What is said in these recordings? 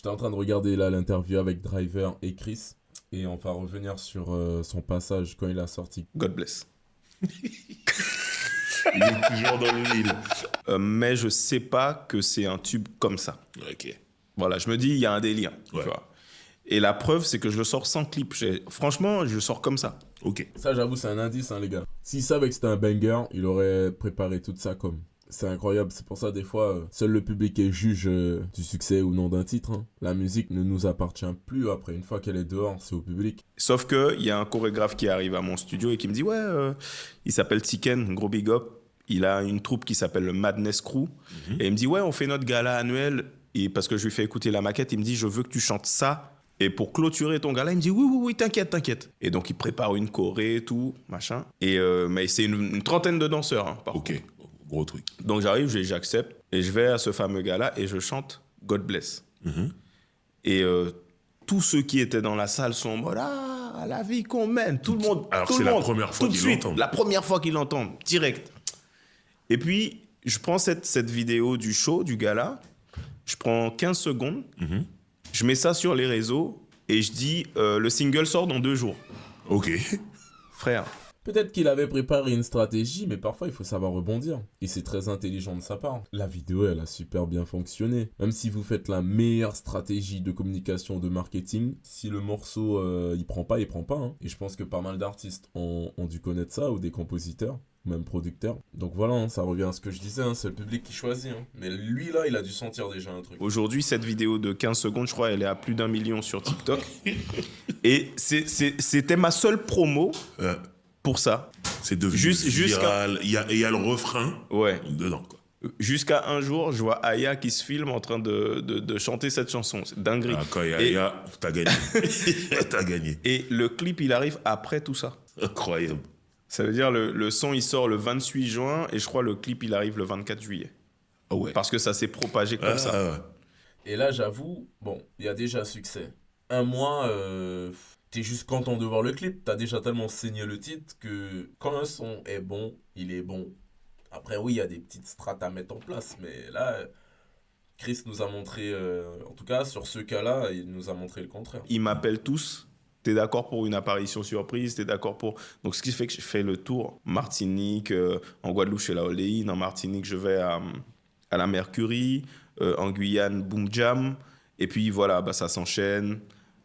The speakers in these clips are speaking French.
J'étais en train de regarder là l'interview avec Driver et Chris. Et on va revenir sur son passage quand il a sorti. God bless. Il est toujours dans le mille. Mais je sais pas que c'est un tube comme ça. Ok. Voilà, je me dis, il y a un délire. Ouais. Tu vois. Et la preuve, c'est que je le sors sans clip. Franchement, je le sors comme ça. Ok. Ça, j'avoue, c'est un indice, hein, les gars. S'il savait que c'était un banger, il aurait préparé tout ça comme. C'est incroyable, c'est pour ça des fois, seul le public est juge du succès ou non d'un titre. Hein. La musique ne nous appartient plus après, une fois qu'elle est dehors, c'est au public. Sauf qu'il y a un chorégraphe qui arrive à mon studio et qui me dit, ouais, il s'appelle Tiken, gros big up. Il a une troupe qui s'appelle le Madness Crew. Et il me dit, ouais, on fait notre gala annuel. Et parce que je lui fais écouter la maquette, il me dit, je veux que tu chantes ça. Et pour clôturer ton gala, il me dit, oui, t'inquiète. Et donc, il prépare une choré, tout, machin. Et, mais c'est une trentaine de danseurs, hein, par contre. Ok. Gros truc. Donc, j'arrive, j'accepte. Et je vais à ce fameux gala et je chante God Bless. Et tous ceux qui étaient dans la salle sont en mode, ah, la vie qu'on mène. Tout le monde. Alors tout c'est le la monde, première fois tout de qu'ils suite, l'entendent. la première fois qu'ils l'entendent, direct. Et puis, je prends cette vidéo du show, du gala. Je prends 15 secondes. Je mets ça sur les réseaux. Et je dis, le single sort dans 2 jours. Ok. Frère. Peut-être qu'il avait préparé une stratégie, mais parfois il faut savoir rebondir. Et c'est très intelligent de sa part. La vidéo, elle a super bien fonctionné. Même si vous faites la meilleure stratégie de communication, de marketing, si le morceau, il prend pas, hein. Et je pense que pas mal d'artistes ont dû connaître ça, ou des compositeurs, même producteurs. Donc voilà, hein, ça revient à ce que je disais, hein, c'est le public qui choisit. Hein. Mais lui, là, il a dû sentir déjà un truc. Aujourd'hui, cette vidéo de 15 secondes, je crois, elle est à plus d'1 million sur TikTok. Et c'était ma seule promo pour ça. C'est devenu Jusqu'à- viral. Il y a le refrain Ouais. dedans, quoi. Jusqu'à un jour, je vois Aya qui se filme en train de chanter cette chanson. C'est dinguerie. Ah, quand il Et- y a, t'as gagné. T'as gagné. Et le clip, il arrive après tout ça. Incroyable. Ça veut dire le son, il sort le 28 juin et je crois le clip, il arrive le 24 juillet. Ah ouais. Parce que ça s'est propagé comme ça. Ah, ouais. Et là, j'avoue, bon, il y a déjà succès. Un mois, t'es juste content de voir le clip. T'as déjà tellement saigné le titre que quand un son est bon, il est bon. Après, oui, il y a des petites strates à mettre en place. Mais là, Chris nous a montré, en tout cas, sur ce cas-là, il nous a montré le contraire. Ils m'appellent tous. T'es d'accord pour une apparition surprise, t'es d'accord pour... Donc, ce qui fait que je fais le tour. Martinique, en Guadeloupe, chez la Oléine. En Martinique, je vais à la Mercury. En Guyane, Boom Jam. Et puis, voilà, bah, ça s'enchaîne.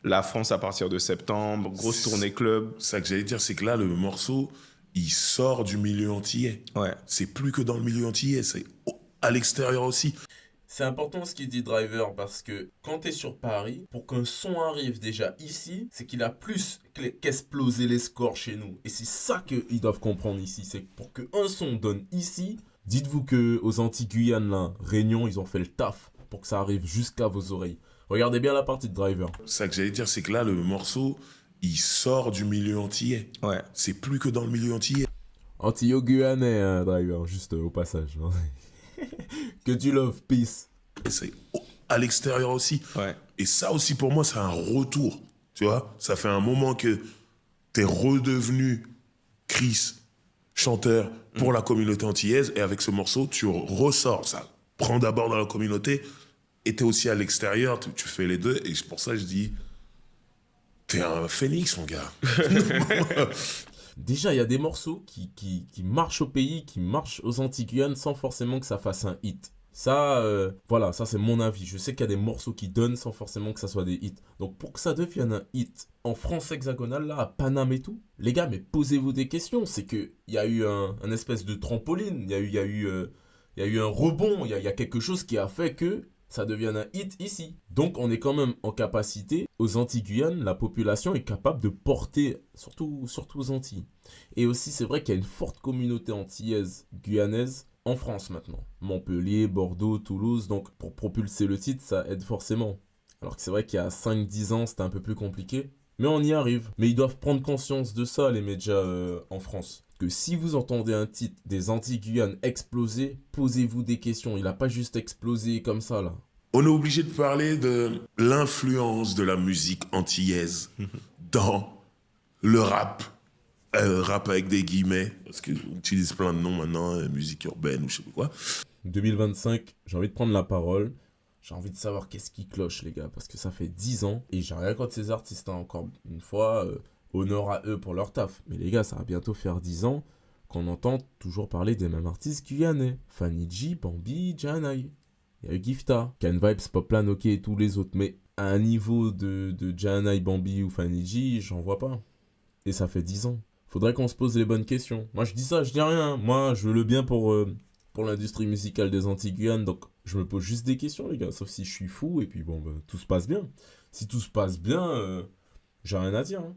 La France à partir de septembre. Grosse tournée club. Ça que j'allais dire, c'est que là, le morceau, il sort du milieu antillais. Ouais. C'est plus que dans le milieu antillais, c'est à l'extérieur aussi. C'est important ce qu'il dit Driver parce que quand t'es sur Paris, pour qu'un son arrive déjà ici, c'est qu'il a plus qu'exploser les scores chez nous. Et c'est ça qu'ils doivent comprendre ici, c'est que pour qu'un son donne ici, dites-vous que aux Antilles-Guyane, là, Réunion, ils ont fait le taf pour que ça arrive jusqu'à vos oreilles. Regardez bien la partie de Driver. Ça que j'allais dire, c'est que là, le morceau, il sort du milieu antillais. Ouais. C'est plus que dans le milieu antillais. Antillo-Guyanais, hein, Driver, juste au passage. Que tu love, peace. C'est à l'extérieur aussi. Ouais. Et ça aussi, pour moi, c'est un retour. Tu vois, ça fait un moment que t'es redevenu Chris, chanteur pour la communauté antillaise. Et avec ce morceau, tu ressors. Ça prend d'abord dans la communauté et t'es aussi à l'extérieur. Tu fais les deux. Et c'est pour ça que je dis, t'es un phénix, mon gars. Déjà, il y a des morceaux qui marchent au pays, qui marchent aux Antilles-Guyane sans forcément que ça fasse un hit. Ça, voilà, ça c'est mon avis. Je sais qu'il y a des morceaux qui donnent sans forcément que ça soit des hits. Donc pour que ça devienne un hit en France hexagonale, là, à Paname et tout, les gars, mais posez-vous des questions. C'est qu'il y a eu un espèce de trampoline, il y a eu un rebond, il y a quelque chose qui a fait que ça devienne un hit ici. Donc on est quand même en capacité, aux Antilles-Guyane, la population est capable de porter, surtout aux Antilles. Et aussi, c'est vrai qu'il y a une forte communauté antillaise, guyanaise, en France maintenant. Montpellier, Bordeaux, Toulouse, donc pour propulser le titre, ça aide forcément. Alors que c'est vrai qu'il y a 5-10 ans, c'était un peu plus compliqué. Mais on y arrive. Mais ils doivent prendre conscience de ça, les médias en France. Que si vous entendez un titre des Antilles-Guyane exploser, posez-vous des questions. Il n'a pas juste explosé comme ça, là. On est obligé de parler de l'influence de la musique antillaise dans le rap. Rap avec des guillemets, parce qu'on utilise plein de noms maintenant, musique urbaine ou je sais pas quoi. 2025, j'ai envie de prendre la parole. J'ai envie de savoir qu'est-ce qui cloche, les gars, parce que ça fait 10 ans et j'ai rien contre ces artistes, hein, encore une fois, honneur à eux pour leur taf. Mais les gars, ça va bientôt faire 10 ans qu'on entend toujours parler des mêmes artistes guyanais. Fanny G, Bambi, Janai. Il y a eu Gifta, Ken Vibes, Poplan, ok, et tous les autres. Mais à un niveau de Janai, Bambi ou Fanny G, j'en vois pas. Et ça fait 10 ans. Faudrait qu'on se pose les bonnes questions. Moi, je dis ça, je dis rien. Moi, je veux le bien pour l'industrie musicale des Antilles-Guyane, donc je me pose juste des questions, les gars, sauf si je suis fou, et puis bon, bah, tout se passe bien. Si tout se passe bien, j'ai rien à dire. Hein.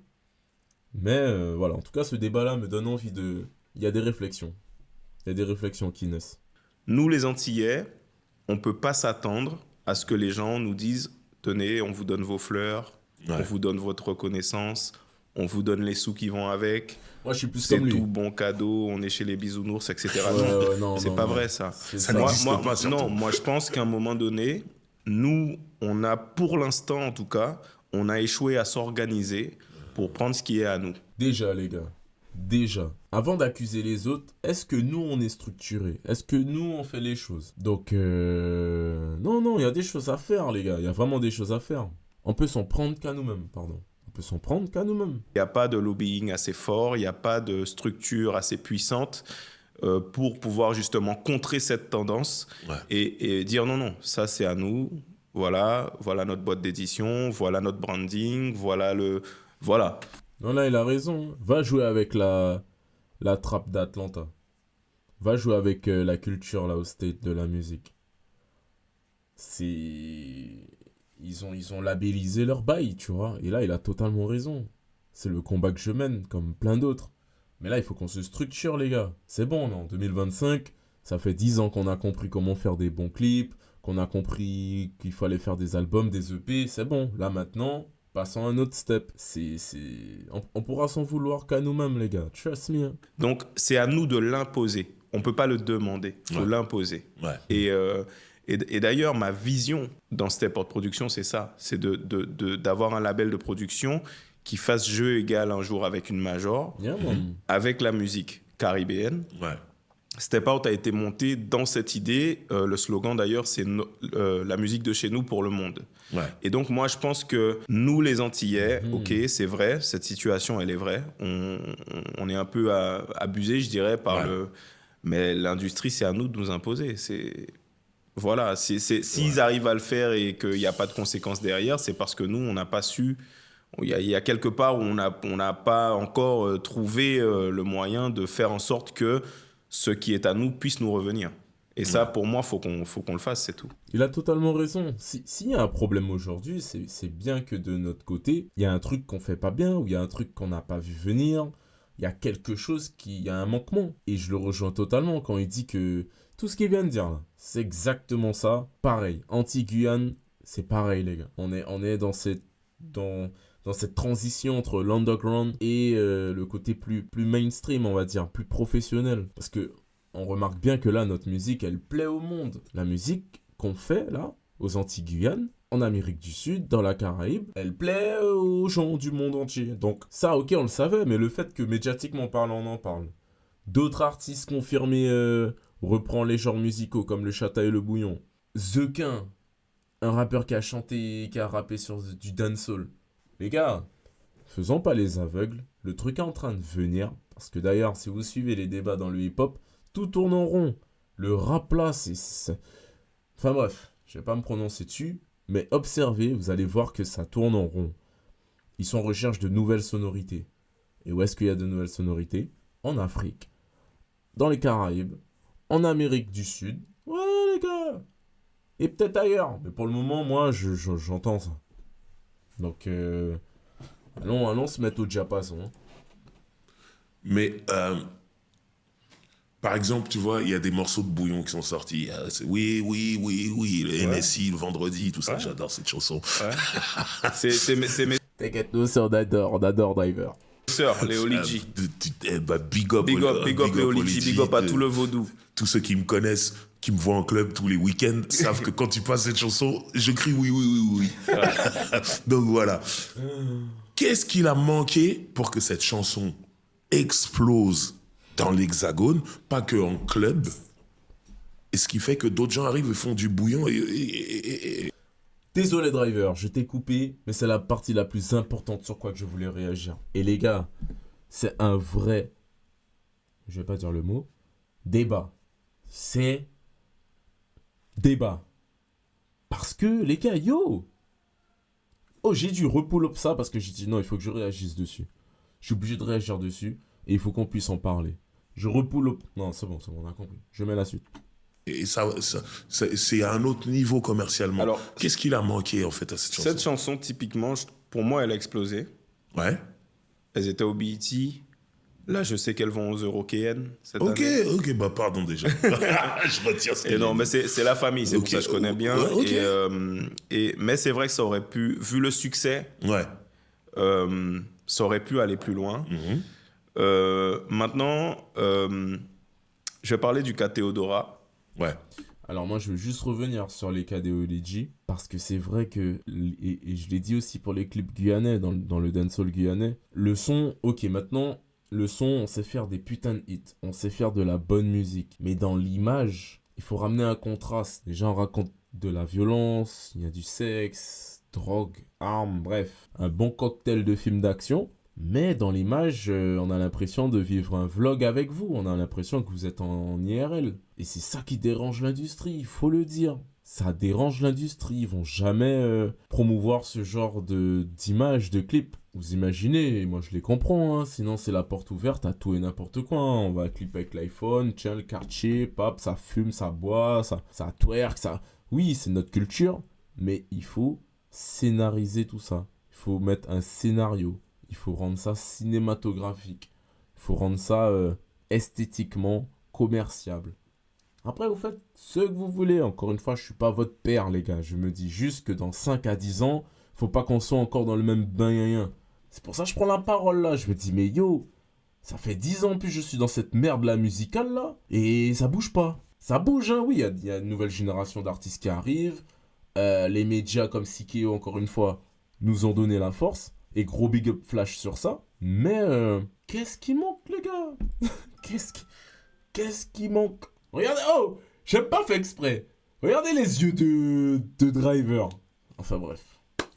Mais voilà, en tout cas, ce débat-là me donne envie de... Il y a des réflexions. Il y a des réflexions qui naissent. Nous, les Antillais, on ne peut pas s'attendre à ce que les gens nous disent « Tenez, on vous donne vos fleurs, on vous donne votre reconnaissance, on vous donne les sous qui vont avec. » Moi, je suis plus c'est comme lui. tout bon cadeau, on est chez les bisounours, etc. Non, c'est pas vrai ça. Ça n'existe pas, surtout. Non, moi je pense qu'à un moment donné, nous, on a pour l'instant en tout cas, on a échoué à s'organiser pour prendre ce qui est à nous. Déjà, les gars, déjà. Avant d'accuser les autres, est-ce que nous, on est structurés? Est-ce que nous, on fait les choses? Donc, non, il y a des choses à faire, les gars. Il y a vraiment des choses à faire. On peut s'en prendre qu'à nous-mêmes, pardon. On peut s'en prendre qu'à nous-mêmes. Il n'y a pas de lobbying assez fort, il n'y a pas de structure assez puissante pour pouvoir justement contrer cette tendance et dire non, ça c'est à nous, voilà notre boîte d'édition, voilà notre branding, voilà. Non, là, il a raison. Va jouer avec la trappe d'Atlanta. Va jouer avec la culture, là, au State de la musique. Ils ont labellisé leur bail, tu vois. Et là, il a totalement raison. C'est le combat que je mène, comme plein d'autres. Mais là, il faut qu'on se structure, les gars. C'est bon, là, en 2025, ça fait 10 ans qu'on a compris comment faire des bons clips, qu'on a compris qu'il fallait faire des albums, des EP. C'est bon. Là, maintenant, passons à un autre step. On pourra s'en vouloir qu'à nous-mêmes, les gars. Trust me. Hein. Donc, c'est à nous de l'imposer. On ne peut pas le demander. Il faut l'imposer. Ouais. Et d'ailleurs, ma vision dans Steport Production, c'est ça. C'est d'avoir un label de production qui fasse jeu égal un jour avec une major, avec la musique caribéenne. Ouais. Step Out a été monté dans cette idée. Le slogan, d'ailleurs, c'est la musique de chez nous pour le monde. Ouais. Et donc, moi, je pense que nous, les Antillais, ok, c'est vrai, cette situation, elle est vraie. On est un peu abusé, je dirais, par Mais l'industrie, c'est à nous de nous imposer. Voilà, s'ils arrivent à le faire et qu'il n'y a pas de conséquences derrière, c'est parce que nous, on n'a pas su... Il y a quelque part où on n'a pas encore trouvé le moyen de faire en sorte que ce qui est à nous puisse nous revenir. Et ça, pour moi, faut qu'on le fasse, c'est tout. Il a totalement raison. S'il y a un problème aujourd'hui, c'est bien que de notre côté, il y a un truc qu'on fait pas bien, ou il y a un truc qu'on n'a pas vu venir, il y a quelque chose il y a un manquement. Et je le rejoins totalement quand il dit que tout ce qu'il vient de dire là, c'est exactement ça. Pareil, Antilles-Guyane, c'est pareil, les gars. On est dans cette transition entre l'underground et le côté plus mainstream, on va dire, plus professionnel. Parce que on remarque bien que là, notre musique, elle plaît au monde. La musique qu'on fait là, aux Antilles-Guyane, en Amérique du Sud, dans la Caraïbe, elle plaît aux gens du monde entier. Donc ça, ok, on le savait, mais le fait que médiatiquement parlant, on en parle. D'autres artistes confirmés reprend les genres musicaux comme le Chata et le Bouillon. Zequin, un rappeur qui a chanté, qui a rappé sur du dancehall. Les gars, faisons pas les aveugles, le truc est en train de venir, parce que d'ailleurs, si vous suivez les débats dans le hip-hop, tout tourne en rond. Le rap là, c'est... Enfin bref, je vais pas me prononcer dessus, mais observez, vous allez voir que ça tourne en rond. Ils sont en recherche de nouvelles sonorités. Et où est-ce qu'il y a de nouvelles sonorités? En Afrique, dans les Caraïbes, en Amérique du Sud. Ouais les gars. Et peut-être ailleurs, mais pour le moment, moi, j'entends ça. Donc, allons se mettre au diapason. Hein. Mais, par exemple, tu vois, il y a des morceaux de Bouillon qui sont sortis. Oui, le NSI, le vendredi, tout ça. Ouais. J'adore cette chanson. Ouais. c'est mes... T'inquiète, nous, on adore Diver. Sœur, Léo Lidji. Big up Léo Lidji, big up à tout le vaudou. Tous ceux qui me connaissent, qui me voient en club tous les week-ends, savent que quand tu passes cette chanson, je crie oui. Ouais. Donc voilà. Qu'est-ce qu'il a manqué pour que cette chanson explose dans l'Hexagone, pas que en club, Et ce qui fait que d'autres gens arrivent et font du bouillon Désolé Driver, je t'ai coupé, mais c'est la partie la plus importante sur quoi que je voulais réagir. Et les gars, c'est un vrai, je vais pas dire le mot, débat. C'est débat. Parce que les gars, j'ai dû repull-up ça parce que j'ai dit non, il faut que je réagisse dessus. Je suis obligé de réagir dessus et il faut qu'on puisse en parler. Je repull-up. Non, c'est bon, on a compris. Je mets la suite. et c'est à un autre niveau commercialement. Alors, qu'est-ce qu'il a manqué en fait à cette chanson? Cette chanson, typiquement, pour moi, elle a explosé. Ouais. Elles étaient au BET. Là, je sais qu'elles vont aux Eurockéennes cette année. Ok, bah pardon déjà. Je retire ce que Et non, mais c'est la famille, c'est pour ça que je connais bien. Ok. Mais c'est vrai que ça aurait pu, vu le succès, Ouais. ça aurait pu aller plus loin. Maintenant, je vais parler du cas Théodora. Ouais. Alors moi, je veux juste revenir sur les cas des ODG, parce que c'est vrai que, et je l'ai dit aussi pour les clips guyanais, dans le dancehall guyanais, le son, ok, maintenant, le son, on sait faire des putains de hits, on sait faire de la bonne musique, mais dans l'image, il faut ramener un contraste. Les gens racontent de la violence, il y a du sexe, drogue, armes, bref, un bon cocktail de films d'action. Mais dans l'image, on a l'impression de vivre un vlog avec vous. On a l'impression que vous êtes en IRL. Et c'est ça qui dérange l'industrie, il faut le dire. Ça dérange l'industrie. Ils vont jamais promouvoir ce genre d'image, de clip. Vous imaginez, moi je les comprends, hein. Sinon c'est la porte ouverte à tout et n'importe quoi, hein. On va clipper avec l'iPhone, tiens le quartier, pap, ça fume, ça boit, ça twerk, ça... Oui, c'est notre culture, mais il faut scénariser tout ça. Il faut mettre un scénario. Il faut rendre ça cinématographique. Il faut rendre ça esthétiquement commerciable. Après, vous faites ce que vous voulez. Encore une fois, je ne suis pas votre père, les gars. Je me dis juste que dans 5 à 10 ans, faut pas qu'on soit encore dans le même bain. C'est pour ça que je prends la parole là. Je me dis, mais ça fait 10 ans que je suis dans cette merde là musicale là. Et ça bouge pas. Ça bouge, hein, oui. Il y a une nouvelle génération d'artistes qui arrivent. Les médias comme Sikeo, encore une fois, nous ont donné la force. Et gros big up flash sur ça. Mais qu'est-ce qui manque, les gars? Qu'est-ce qui manque? Regardez, j'aime pas fait exprès. Regardez les yeux de Driver. Enfin bref.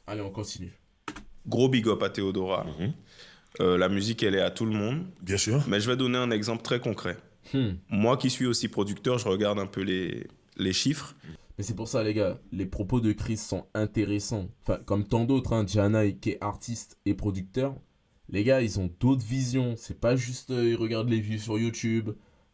Allez, on continue. Gros big up à Théodora. La musique, elle est à tout le monde. Bien sûr. Mais je vais donner un exemple très concret. Moi qui suis aussi producteur, je regarde un peu les chiffres. Mais c'est pour ça, les gars, les propos de Chris sont intéressants. Enfin, comme tant d'autres, hein, Janai, qui est artiste et producteur, les gars, ils ont d'autres visions. C'est pas juste, ils regardent les vues sur YouTube,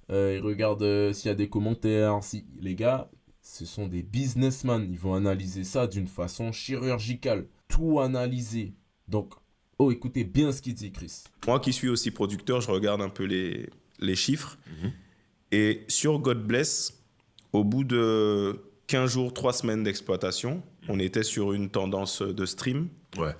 ils regardent s'il y a des commentaires. Les gars, ce sont des businessmen. Ils vont analyser ça d'une façon chirurgicale. Tout analyser. Donc, écoutez bien ce qu'il dit, Chris. Moi qui suis aussi producteur, je regarde un peu les chiffres. Et sur God Bless, au bout de 15 jours, 3 semaines d'exploitation, on était sur une tendance de stream. Ouais.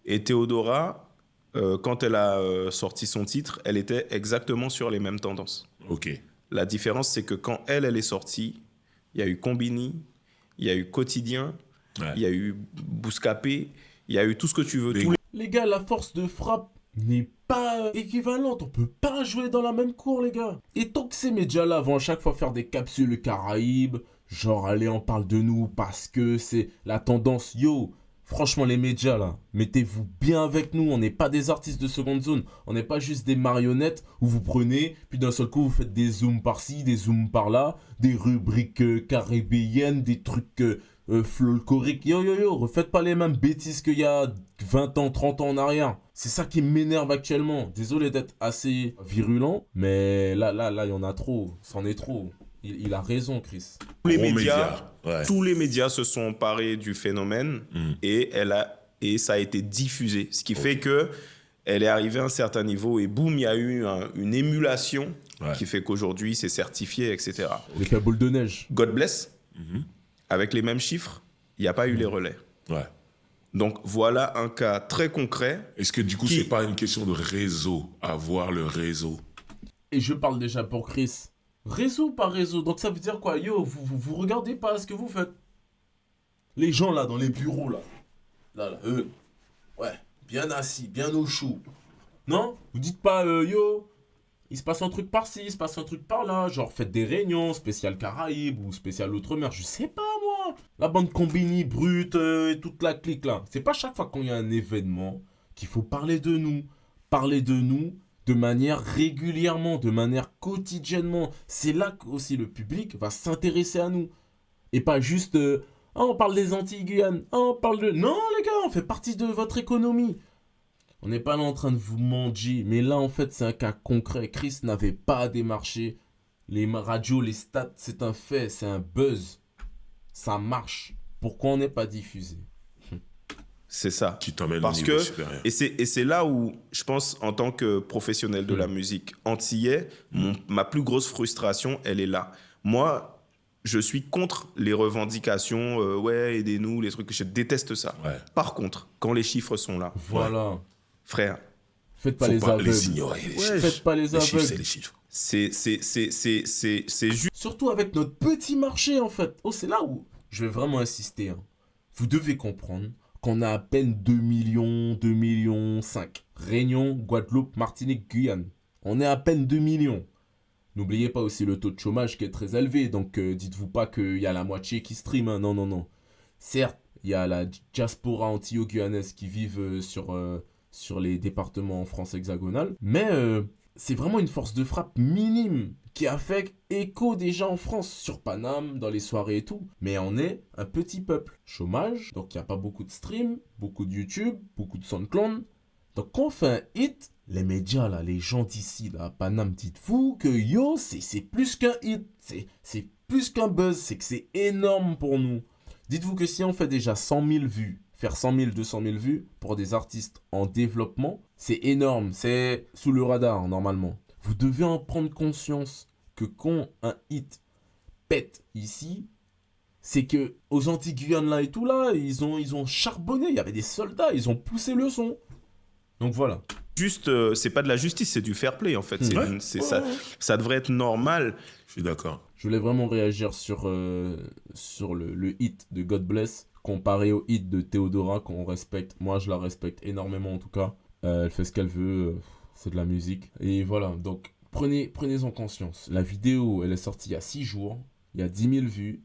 Et Théodora, quand elle a sorti son titre, elle était exactement sur les mêmes tendances. Ok. La différence, c'est que quand elle est sortie, il y a eu Combini, il y a eu Quotidien, il y a eu Bouscapé, il y a eu tout ce que tu veux. Les gars, la force de frappe n'est pas équivalente. On peut pas jouer dans la même cour, les gars. Et tant que ces médias-là vont à chaque fois faire des capsules Caraïbes, genre, allez, on parle de nous parce que c'est la tendance. Franchement, les médias, là, mettez-vous bien avec nous. On n'est pas des artistes de seconde zone. On n'est pas juste des marionnettes où vous prenez, puis d'un seul coup, vous faites des zooms par-ci, des zooms par-là, des rubriques caribéennes, des trucs folkloriques. Refaites pas les mêmes bêtises qu'il y a 20 ans, 30 ans en arrière. C'est ça qui m'énerve actuellement. Désolé d'être assez virulent, mais là, il y en a trop. C'en est trop. Il a raison, Chris. Tous les médias se sont emparés du phénomène et ça a été diffusé. Ce qui fait que elle est arrivée à un certain niveau et boum, il y a eu une émulation qui fait qu'aujourd'hui, c'est certifié, etc. L'effet boule de neige. God Bless, avec les mêmes chiffres, il n'y a pas eu les relais. Ouais. Donc voilà un cas très concret. Est-ce que du coup, c'est pas une question de réseau, avoir le réseau? Et je parle déjà pour Chris. Réseau par réseau, donc ça veut dire quoi? Vous regardez pas ce que vous faites. Les gens là, dans les bureaux là, eux, ouais, bien assis, bien au chaud. Non? Vous dites pas, il se passe un truc par-ci, il se passe un truc par-là. Genre, faites des réunions, spécial Caraïbes ou spécial Outre-mer, je sais pas moi. La bande Combini, Brut et toute la clique là. C'est pas chaque fois qu'il y a un événement qu'il faut parler de nous. Parler de nous de manière régulièrement, de manière quotidiennement. C'est là que aussi le public va s'intéresser à nous. Et pas juste, ah, on parle des Antilles-Guyane, ah, on parle de... Non les gars, on fait partie de votre économie. On n'est pas là en train de vous manger, mais là en fait c'est un cas concret. Chris n'avait pas à démarcher. Les radios, les stats, c'est un fait, c'est un buzz. Ça marche. Pourquoi on n'est pas diffusé? C'est ça. Qui t'emmène au Parce niveau que, supérieur. et c'est là où, je pense, en tant que professionnel de la musique antillais, ma plus grosse frustration, elle est là. Moi, je suis contre les revendications, ouais, aidez-nous, les trucs, je déteste ça. Ouais. Par contre, quand les chiffres sont là, Voilà. frère, Faites pas Faut les pas aveugles. les ignorer, les chiffres. Faites pas les Les chiffres, c'est aveugles. les chiffres. c'est juste. Surtout avec notre petit marché en fait. Oh, c'est là où je vais vraiment insister. Hein. Vous devez comprendre qu'on a à peine 2 millions, 2 millions 5. Réunion, Guadeloupe, Martinique, Guyane. On est à peine 2 millions. N'oubliez pas aussi le taux de chômage qui est très élevé. Donc dites-vous pas qu'il y a la moitié qui stream. Hein. Non, non, non. Certes, il y a la diaspora antillo-guyanaise qui vivent sur les départements en France hexagonale. Mais c'est vraiment une force de frappe minime qui a fait écho déjà en France, sur Paname, dans les soirées et tout. Mais on est un petit peuple. Chômage, donc il n'y a pas beaucoup de stream, beaucoup de YouTube, beaucoup de SoundCloud. Donc quand on fait un hit, les médias, là, les gens d'ici, là, à Paname, dites-vous que yo, c'est plus qu'un hit. C'est plus qu'un buzz, c'est que c'est énorme pour nous. Dites-vous que si on fait déjà 100 000 vues, faire 100 000, 200 000 vues pour des artistes en développement, c'est énorme. C'est sous le radar, normalement. Vous devez en prendre conscience que quand un hit pète ici, c'est que aux Antilles-Guyane là et tout là, ils ont charbonné. Il y avait des soldats, ils ont poussé le son. Donc voilà. Juste, c'est pas de la justice, c'est du fair play en fait. Ouais. Ça devrait être normal. Je suis d'accord. Je voulais vraiment réagir sur le hit de God Bless comparé au hit de Théodora qu'on respecte. Moi, je la respecte énormément en tout cas. Elle fait ce qu'elle veut, c'est de la musique. Et voilà, donc prenez-en conscience. La vidéo, elle est sortie il y a 6 jours, il y a 10 000 vues.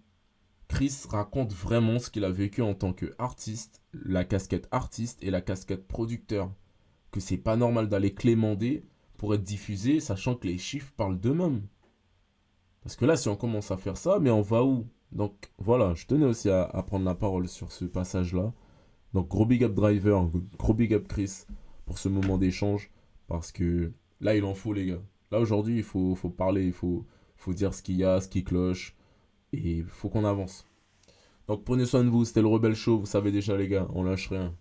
Chris raconte vraiment ce qu'il a vécu en tant qu'artiste, la casquette artiste et la casquette producteur. Que c'est pas normal d'aller clémenter pour être diffusé, sachant que les chiffres parlent d'eux-mêmes. Parce que là, si on commence à faire ça, mais on va où? Donc voilà, je tenais aussi à prendre la parole sur ce passage-là. Donc gros big up Driver, gros big up Chris pour ce moment d'échange. Parce que là, il en faut les gars. Là aujourd'hui, il faut parler, il faut dire ce qu'il y a, ce qui cloche. Et il faut qu'on avance. Donc prenez soin de vous, c'était le Rebelle Show, vous savez déjà les gars, on lâche rien.